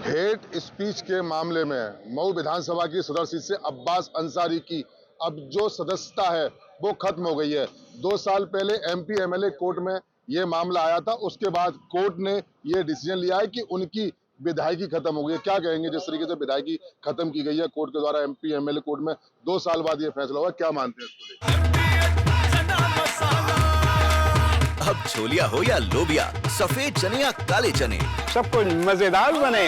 Hate speech के मामले में मऊ विधानसभा की सदर सीट से अब्बास अंसारी की अब जो सदस्यता है वो खत्म हो गई है। 2 साल पहले एमपी एमएलए कोर्ट में ये मामला आया था, उसके बाद कोर्ट ने ये डिसीजन लिया है कि उनकी विधायकी खत्म हो गई है। क्या कहेंगे जिस तरीके से विधायकी खत्म की गई है कोर्ट के द्वारा एमपी एमएलए कोर्ट में 2 साल बाद ये फैसला हुआ, क्या मानते हैं इसको लेकर? अब छोलिया हो या लोबिया, सफेद चने या काले चने, सब कुछ मजेदार बने।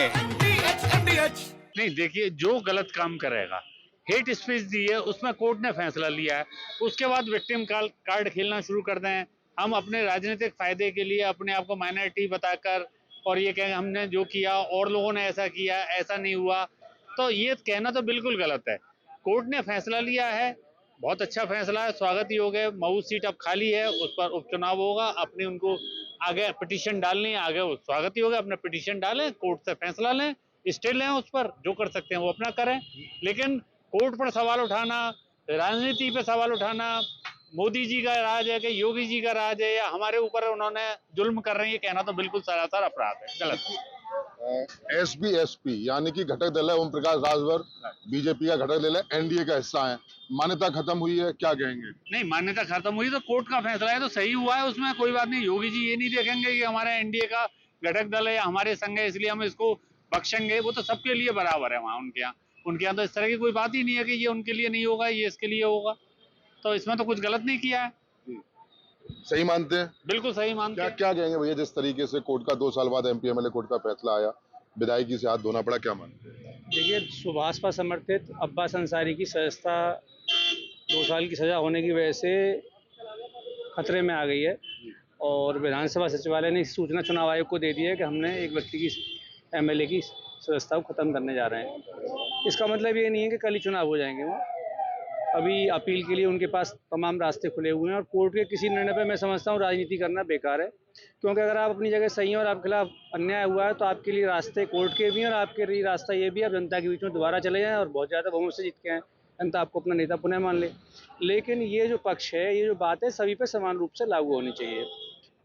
नहीं देखिए, जो गलत काम करेगा, हेट स्पीच दी है उसमें कोर्ट ने फैसला लिया है, उसके बाद विक्टिम कार्ड खेलना शुरू कर दें। हम अपने राजनीतिक फायदे के लिए अपने आप को माइनॉरिटी बताकर और ये कहें हमने जो किया और लोगों ने ऐसा किया, ऐसा नहीं हुआ, तो ये कहना तो बिल्कुल गलत है। कोर्ट ने फैसला लिया है, बहुत अच्छा फैसला है, स्वागत ही हो गया। मऊ सीट अब खाली है, उस पर उपचुनाव होगा, अपनी उनको आगे पिटीशन डालनी है, आगे स्वागत ही होगा, अपना पिटीशन डालें, कोर्ट से फैसला लें, स्टे लें, उस पर जो कर सकते हैं वो अपना करें। लेकिन कोर्ट पर सवाल उठाना, राजनीति पे सवाल उठाना, मोदी जी का राज है कि योगी जी का राज है या हमारे ऊपर उन्होंने जुल्म कर रहे हैं, ये कहना तो बिल्कुल सरासर अपराध है, गलत है। एसपी यानी कि घटक दल है ओम प्रकाश राजभर, बीजेपी का घटक दल है, एनडीए का हिस्सा है, मान्यता खत्म हुई है, क्या कहेंगे? नहीं, मान्यता खत्म हुई तो कोर्ट का फैसला है तो सही हुआ है, उसमें कोई बात नहीं। योगी जी ये नहीं देखेंगे कि हमारा एनडीए का घटक दल है या हमारे संघ है इसलिए हम इसको बख्शेंगे, वो तो सबके लिए बराबर है। वहाँ उनके यहाँ तो इस तरह की कोई बात ही नहीं है कि ये उनके लिए नहीं होगा, ये इसके लिए होगा, तो इसमें तो कुछ गलत नहीं किया है। सही मानते हैं? बिल्कुल सही मानते हैं। क्या कहेंगे भैया, जिस तरीके से कोर्ट का 2 साल बाद एमपी एमएलए कोर्ट का फैसला आया, विधायकी से हाथ धोना पड़ा, क्या मानते हैं? देखिए, सुभाषपा समर्थित अब्बास अंसारी की सदस्यता 2 साल की सजा होने की वजह से खतरे में आ गई है और विधानसभा सचिवालय ने इस सूचना चुनाव आयोग को दे दी है कि हमने एक व्यक्ति की एमएलए की सदस्यता को खत्म करने जा रहे हैं। इसका मतलब ये नहीं है कि कल ही चुनाव हो जाएंगे। वो अभी अपील के लिए उनके पास तमाम रास्ते खुले हुए हैं और कोर्ट के किसी निर्णय पर मैं समझता हूँ राजनीति करना बेकार है, क्योंकि अगर आप अपनी जगह सही हैं और आपके खिलाफ अन्याय हुआ है तो आपके लिए रास्ते कोर्ट के भी हैं और आपके लिए रास्ता ये भी, आप जनता के बीच में दोबारा चले जाएं और बहुत ज़्यादा बहुमत से जीत के आएँ, जनता आपको अपना नेता पुनः मान ले। लेकिन ये जो पक्ष है, ये जो बात है, सभी पे समान रूप से लागू होनी चाहिए।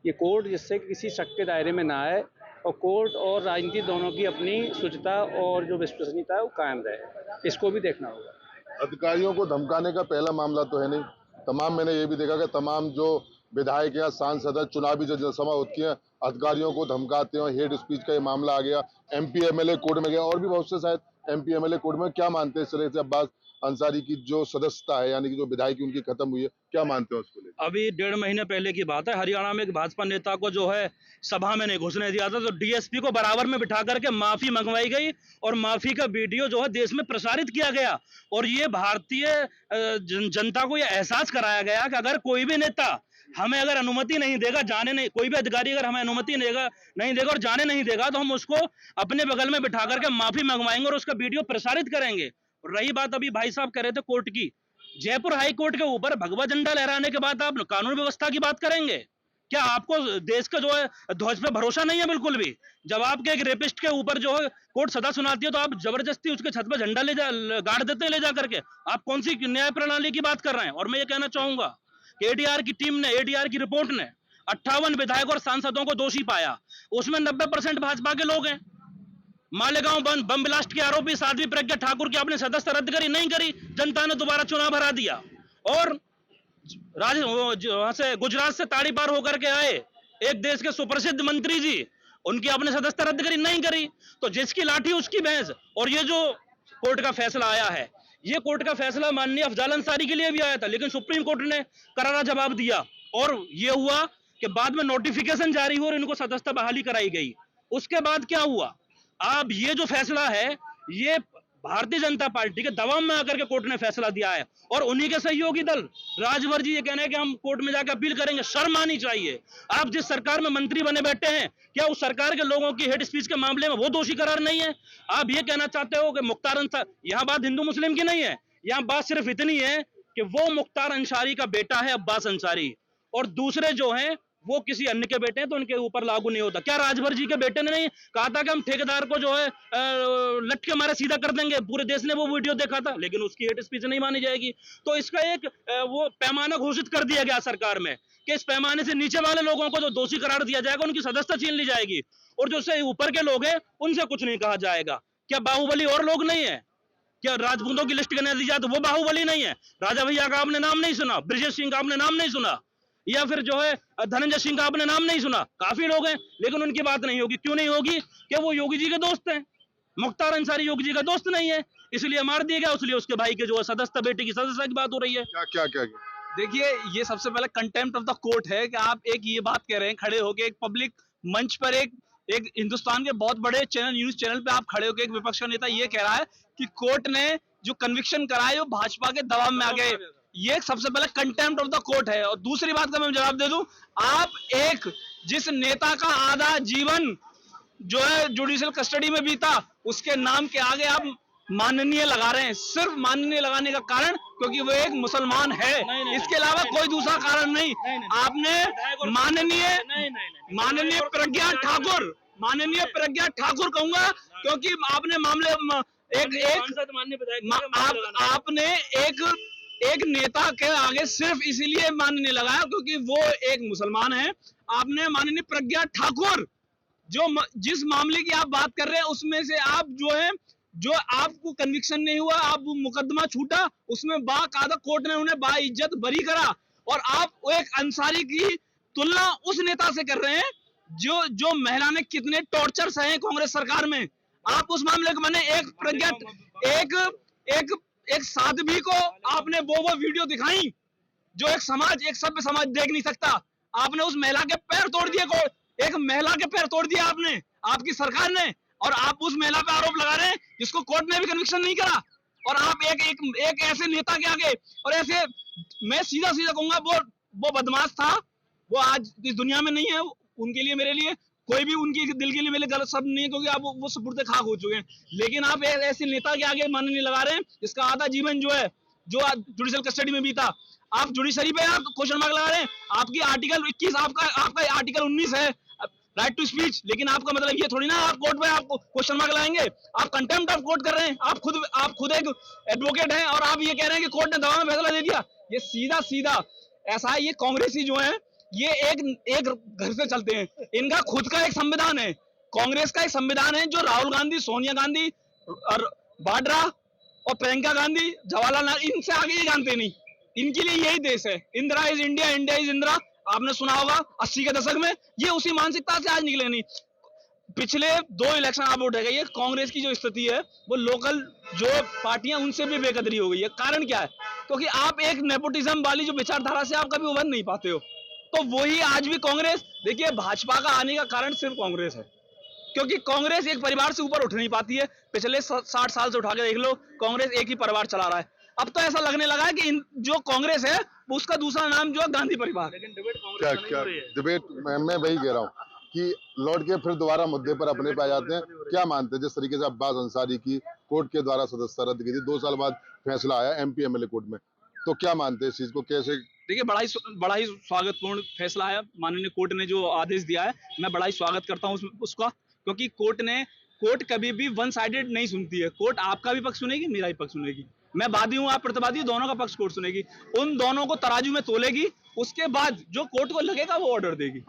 ये कोर्ट जिससे किसी शक के दायरे में ना आए और कोर्ट और राजनीति दोनों की अपनी शुचिता और जो विश्वसनीयता है वो कायम रहे, इसको भी देखना होगा। अधिकारियों को धमकाने का पहला मामला तो है नहीं, तमाम मैंने ये भी देखा कि तमाम जो विधायक या सांसद है, चुनावी जो जनसभा होती है, अधिकारियों को धमकाते हैं। हेड स्पीच का ये मामला आ गया, एमपी एमएलए कोर्ट में गया और भी बहुत से शायद एमपी एमएलए कोर्ट में। क्या मानते हैं इस तरह से अब्बास अंसारी की जो सदस्यता है यानी कि जो विधायकी उनकी खत्म हुई है, क्या मानते हैं उसको लेकर? अभी 1.5 महीने पहले की बात है, हरियाणा में एक भाजपा नेता को जो है सभा में नहीं घुसने दिया था, तो डीएसपी को बराबर में बिठा करके माफी मंगवाई गई और माफी का वीडियो जो है देश में प्रसारित किया गया। और ये भारतीय जनता को यह एहसास कराया गया कि अगर कोई भी नेता हमें अगर अनुमति नहीं देगा, जाने नहीं, कोई भी अधिकारी अगर हमें अनुमति नहीं देगा और जाने नहीं देगा, तो हम उसको अपने बगल में बिठा करके माफी मंगवाएंगे और उसका वीडियो प्रसारित करेंगे। और रही बात अभी भाई साहब कह रहे थे कोर्ट की, जयपुर हाई कोर्ट के ऊपर भगवा झंडा लहराने के बाद आप कानून व्यवस्था की बात करेंगे? क्या आपको देश का जो है ध्वज पे भरोसा नहीं है बिल्कुल भी? जब आपके एक रेपिस्ट के ऊपर जो है कोर्ट सजा सुनाती है तो आप जबरदस्ती उसके छत पे झंडा गाड़ देते हैं ले जा करके। आप कौन सी न्याय प्रणाली की बात कर रहे हैं? और मैं ये कहना चाहूंगा कि एडीआर की टीम ने, एडीआर की रिपोर्ट ने 58 विधायक और सांसदों को दोषी पाया, उसमें 90% भाजपा के लोग हैं। मालेगांव बम ब्लास्ट के आरोपी साध्वी प्रज्ञा ठाकुर की आपने सदस्यता रद्द करी? नहीं करी, जनता ने दोबारा चुनाव हरा दिया। और वहां से गुजरात से ताड़ी पार होकर के आए एक देश के सुप्रसिद्ध मंत्री जी, उनकी आपने सदस्यता रद्द करी? नहीं करी। तो जिसकी लाठी उसकी भैंस। और ये जो कोर्ट का फैसला आया है, ये कोर्ट का फैसला माननीय अफजाल अंसारी के लिए भी आया था, लेकिन सुप्रीम कोर्ट ने करारा जवाब दिया और ये हुआ कि बाद में नोटिफिकेशन जारी हुआ और इनको सदस्यता बहाली कराई गई। उसके बाद क्या हुआ? अब ये जो फैसला है, ये भारतीय जनता पार्टी के दबाव में आकर के कोर्ट ने फैसला दिया है और उन्हीं के सहयोगी दल राजभर जी ये कहने कि हम कोर्ट में जाकर अपील करेंगे। शर्म आनी चाहिए। आप जिस सरकार में मंत्री बने बैठे हैं, क्या उस सरकार के लोगों की हेड स्पीच के मामले में वो दोषी करार नहीं है? आप ये कहना चाहते हो कि मुख्तार अंसारी, यहाँ बात हिंदू मुस्लिम की नहीं है, यहाँ बात सिर्फ इतनी है कि वो मुख्तार अंसारी का बेटा है अब्बास अंसारी और दूसरे जो है वो किसी अन्य के बेटे हैं तो उनके ऊपर लागू नहीं होता। क्या राजभर जी के बेटे ने नहीं कहा था कि हम ठेकेदार को जो है लट के मारे सीधा कर देंगे? पूरे देश ने वो वीडियो देखा था, लेकिन उसकी हेट स्पीच नहीं मानी जाएगी। तो इसका एक वो पैमाना घोषित कर दिया गया सरकार में कि इस पैमाने से नीचे वाले लोगों को जो दोषी करार दिया जाएगा उनकी सदस्यता छीन ली जाएगी, और जो से ऊपर के लोग हैं उनसे कुछ नहीं कहा जाएगा। क्या बाहुबली और लोग नहीं है? क्या राजपूतों की लिस्ट गिना दी जाए तो वो बाहुबली नहीं है? राजा भैया का आपने नाम नहीं सुना? ब्रिजेश सिंह का आपने नाम नहीं सुना? या फिर जो है धनंजय सिंह का आपने नाम नहीं सुना? काफी लोग हैं, लेकिन उनकी बात नहीं होगी। क्यों नहीं होगी? कि वो योगी जी के दोस्त हैं। मुख्तार अंसारी योगी जी का दोस्त नहीं है, इसलिए मार दिया गया। इसलिए उसके भाई के जो है सदस्यता, बेटी की सदस्यता की बात हो रही है। क्या क्या क्या, क्या? देखिए, ये सबसे पहले कंटेम्प्ट ऑफ द कोर्ट है कि आप एक ये बात कह रहे हैं खड़े होकर एक पब्लिक मंच पर, एक हिंदुस्तान के बहुत बड़े चैनल, न्यूज चैनल पे आप खड़े होकर एक विपक्ष का नेता ये कह रहा है कि कोर्ट ने जो कन्विक्शन कराए वो भाजपा के दबाव में आ गए। ये सबसे पहले कंटेम्प्ट ऑफ द कोर्ट है। और दूसरी बात का मैं जवाब दे दूं, आप एक जिस नेता का आधा जीवन जो है जुडिशियल कस्टडी में बीता, उसके नाम के आगे आप माननीय लगा रहे हैं। सिर्फ माननीय लगाने का कारण क्योंकि वो एक मुसलमान है, इसके अलावा कोई दूसरा कारण नहीं। आपने माननीय प्रज्ञा ठाकुर कहूंगा, क्योंकि आपने मामले आपने एक नेता के आगे सिर्फ इसीलिए माननीय लगाया क्योंकि वो एक मुसलमान है। आपने माननीय प्रज्ञा ठाकुर जिस मामले की आप बात कर रहे हैं उसमें से आप जो आपको कन्विक्शन नहीं हुआ, आप मुकदमा छूटा, उसमें बाकायदा कोर्ट ने उन्हें बाइज्जत बरी करा। और आप एक अंसारी की तुलना उस नेता से कर रहे हैं जो महिला ने कितने टॉर्चर सहे कांग्रेस सरकार में। आप उस मामले को मैंने एक साध्वी को आपने वो वीडियो दिखाई जो एक सभ्य समाज देख नहीं सकता। आपने उस महिला के पैर तोड़ दिए, एक महिला के पैर तोड़ दिया आपने, आपकी सरकार ने, और आप उस महिला पे आरोप लगा रहे हैं जिसको कोर्ट ने भी कन्विक्शन नहीं करा। और आप एक ऐसे नेता के आगे, और ऐसे मैं सीधा कहूंगा वो बदमाश था, वो आज इस दुनिया में नहीं है। उनके लिए, मेरे लिए कोई भी उनकी दिल के लिए मेरे गलत शब्द नहीं है, क्योंकि आप वो सुपुर्द खाक हो चुके हैं। लेकिन आप ऐसे नेता के आगे माननीय लगा रहे हैं जिसका आधा जीवन जो जुडिशियल कस्टडी में बीता। आप जुडिशरी पे आप क्वेश्चन मार्क लगा रहे हैं। आपकी आर्टिकल 21, आपका आर्टिकल 19 है राइट टू स्पीच, लेकिन आपका मतलब ये थोड़ी ना आप कोर्ट में आपको क्वेश्चन मार्क लगाएंगे। आप कंटेम्प्ट ऑफ कोर्ट कर रहे हैं। आप खुद एक एडवोकेट हैं और आप ये कह रहे हैं कि कोर्ट ने दवा में फैसला दे दिया। ये सीधा ऐसा है। ये कांग्रेसी जो है ये एक घर से चलते हैं। इनका खुद का एक संविधान है, कांग्रेस का एक संविधान है जो राहुल गांधी, सोनिया गांधी और वाड्रा और प्रियंका गांधी, जवाहरलाल नेहरू, इनसे आगे ये जानते नहीं। इनके लिए यही देश है। Indira is India, India is Indira, आपने सुना होगा 80 के दशक में। ये उसी मानसिकता से आज निकले नहीं। पिछले 2 इलेक्शन आप उठे गए, कांग्रेस की जो स्थिति है वो लोकल जो पार्टियां उनसे भी बेकदरी हो गई है। कारण क्या है? क्योंकि आप एक नेपोटिज्म वाली जो विचारधारा से आप कभी उभर नहीं पाते हो। तो वही आज भी कांग्रेस, देखिए भाजपा का आने का कारण सिर्फ कांग्रेस है, क्योंकि कांग्रेस एक परिवार से ऊपर उठ नहीं पाती है। पिछले 60 साल से उठा के देख लो, कांग्रेस एक ही परिवार चला रहा है। अब तो ऐसा लगने लगा है कि जो कांग्रेस है उसका दूसरा नाम जो है गांधी परिवार। लेकिन डिबेट मैं वही कह रहा हूँ कि लौट के फिर दोबारा मुद्दे पर अपने पे आ जाते हैं। क्या मानते हैं जिस तरीके से अब्बास अंसारी की कोर्ट के द्वारा सदस्यता रद्द की थी, 2 साल बाद फैसला आया MP MLA कोर्ट में, तो क्या मानते हैं इस चीज को? कैसे? देखिए, बड़ा ही स्वागतपूर्ण फैसला है। माननीय कोर्ट ने जो आदेश दिया है, मैं बड़ा ही स्वागत करता हूँ उसका, क्योंकि कोर्ट कभी भी वन साइडेड नहीं सुनती है। कोर्ट आपका भी पक्ष सुनेगी, मेरा भी पक्ष सुनेगी। मैं वादी हूँ, आप प्रतिवादी, दोनों का पक्ष कोर्ट सुनेगी। उन दोनों को तराजू में तोलेगी, उसके बाद जो कोर्ट को लगेगा वो ऑर्डर देगी।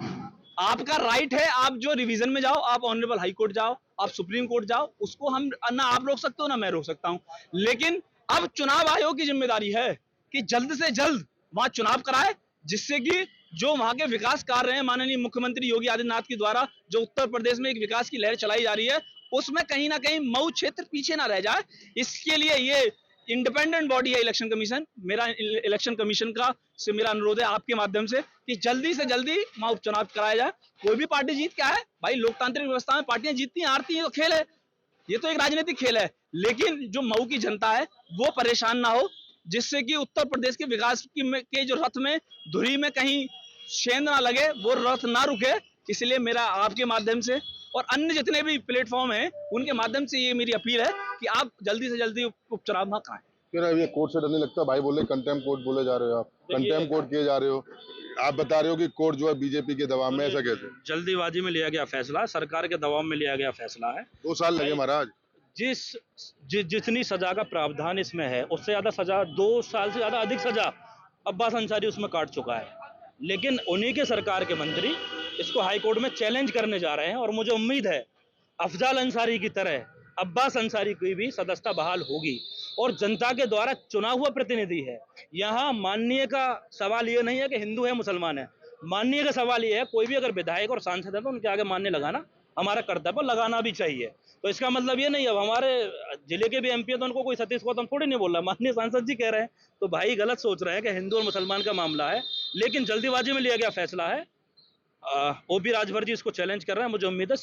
आपका राइट है, आप जो रिवीजन में जाओ, आप ऑनरेबल हाई कोर्ट जाओ, आप सुप्रीम कोर्ट जाओ, उसको हम ना आप रोक सकते हो ना मैं रोक सकता हूँ। लेकिन अब चुनाव आयोग की जिम्मेदारी है कि जल्द से जल्द वहां चुनाव कराए, जिससे कि जो वहां के विकास कार्य हैं माननीय मुख्यमंत्री योगी आदित्यनाथ के द्वारा जो उत्तर प्रदेश में एक विकास की लहर चलाई जा रही है, उसमें कहीं ना कहीं मऊ क्षेत्र पीछे ना रह जाए। इसके लिए ये इंडिपेंडेंट बॉडी है इलेक्शन कमीशन। मेरा इलेक्शन कमीशन से मेरा अनुरोध है आपके माध्यम से कि जल्दी से जल्दी वहां उपचुनाव कराया जाए। कोई भी पार्टी जीत क्या है भाई, लोकतांत्रिक व्यवस्था में पार्टियां जीतती हैं हारती हैं, तो खेल है, ये तो एक राजनीतिक खेल है। लेकिन जो मऊ की जनता है वो परेशान ना हो, जिससे कि उत्तर प्रदेश के विकास के जो रथ में धुरी में कहीं शेंद ना लगे, वो रथ ना रुके। इसलिए मेरा आपके माध्यम से और अन्य जितने भी प्लेटफॉर्म हैं उनके माध्यम से ये मेरी अपील है कि आप जल्दी से जल्दी उपचुनाव ना कराएं। फिर अब ये कोर्ट से डर नहीं लगता? भाई बोले कंटेम्प्ट कोर्ट बोले जा रहे हो आप, कंटेम्प्ट कोर्ट किए जा रहे हो, आप बता रहे हो कि कोर्ट जो है बीजेपी के दबाव में, ऐसा कैसे? जल्दीबाजी में लिया गया फैसला, सरकार के दबाव में लिया गया फैसला है। 2 साल लगे महाराज। जितनी सजा का प्रावधान इसमें है उससे ज्यादा सजा, 2 साल से ज्यादा अधिक सजा अब्बास अंसारी उसमें काट चुका है, लेकिन उन्हीं के सरकार के मंत्री इसको हाई कोर्ट में चैलेंज करने जा रहे हैं। और मुझे उम्मीद है अफजाल अंसारी की तरह अब्बास अंसारी की भी सदस्यता बहाल होगी और जनता के द्वारा चुना हुआ प्रतिनिधि है। यहाँ माननीय का सवाल ये नहीं है कि हिंदू है मुसलमान है, माननीय का सवाल ये है कोई भी अगर विधायक और सांसद है तो उनके आगे मान्य लगाना हमारा कर्तव्य, लगाना भी चाहिए। तो इसका मतलब ये नहीं, अब हमारे जिले के भी एमपी है तो उनको कोई सतीश गौतम थोड़ी नहीं बोल रहा, माननीय सांसद जी कह रहे हैं, तो भाई गलत सोच रहे हैं कि हिंदू और मुसलमान का मामला है, लेकिन जल्दीबाजी में लिया गया फैसला है। ओपी राजभर जी इसको चैलेंज कर रहे हैं, मुझे उम्मीद है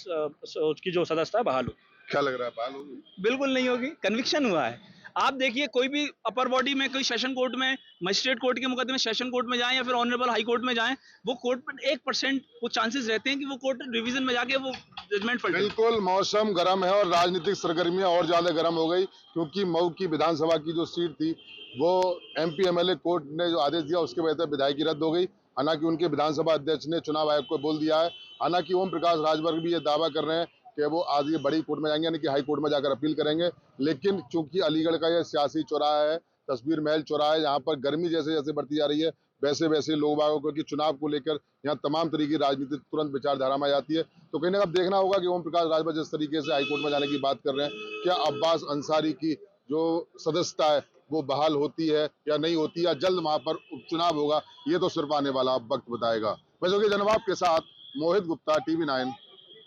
उसकी जो सदस्यता है बहाल हो। क्या लग रहा है, बहाल होगी? बिल्कुल नहीं होगी, कन्विक्शन हुआ है। आप देखिए कोई भी अपर बॉडी में, कोई सेशन कोर्ट में, मजिस्ट्रेट कोर्ट के मुकदमे सेशन कोर्ट में जाएं या फिर ऑनरेबल हाई कोर्ट में जाएं, वो कोर्ट पर 1% वो चांसेस रहते हैं कि वो कोर्ट रिवीजन में जाके वो जजमेंट पलटे। बिल्कुल मौसम गर्म है और राजनीतिक सरगर्मियां और ज्यादा गर्म हो गई, क्योंकि मऊ की विधानसभा की जो सीट थी वो एमपी एमएलए कोर्ट ने जो आदेश दिया उसके वजह से विधायकी रद्द हो गई। हालांकि उनके विधानसभा अध्यक्ष ने चुनाव आयोग को बोल दिया है, हालांकि ओम प्रकाश राजभर भी ये दावा कर रहे हैं कि वो आज ये बड़ी कोर्ट में जाएंगे, यानी कि हाई कोर्ट में जाकर अपील करेंगे। लेकिन चूंकि अलीगढ़ का ये सियासी चौराहा है, तस्वीर महल चौराहा है, यहाँ पर गर्मी जैसे जैसे बढ़ती जा रही है वैसे वैसे लोग बागों की चुनाव को लेकर यहाँ तमाम तरीके की राजनीति तुरंत विचारधारा में आ जाती है। तो कहीं ना कहीं देखना होगा कि ओम प्रकाश राजभर जिस तरीके से हाईकोर्ट में जाने की बात कर रहे हैं, क्या अब्बास अंसारी की जो सदस्यता है वो बहाल होती है या नहीं होती, या जल्द वहां पर उपचुनाव होगा, ये तो सिर्फ आने वाला वक्त बताएगा। वैसे कि जनवाब के साथ मोहित गुप्ता, TV9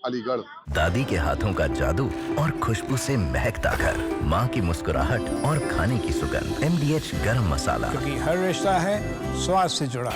अलीगढ़। दादी के हाथों का जादू और खुशबू से महकता घर, माँ की मुस्कुराहट और खाने की सुगंध, MDH गरम मसाला। क्योंकि हर रिश्ता है स्वाद से जुड़ा।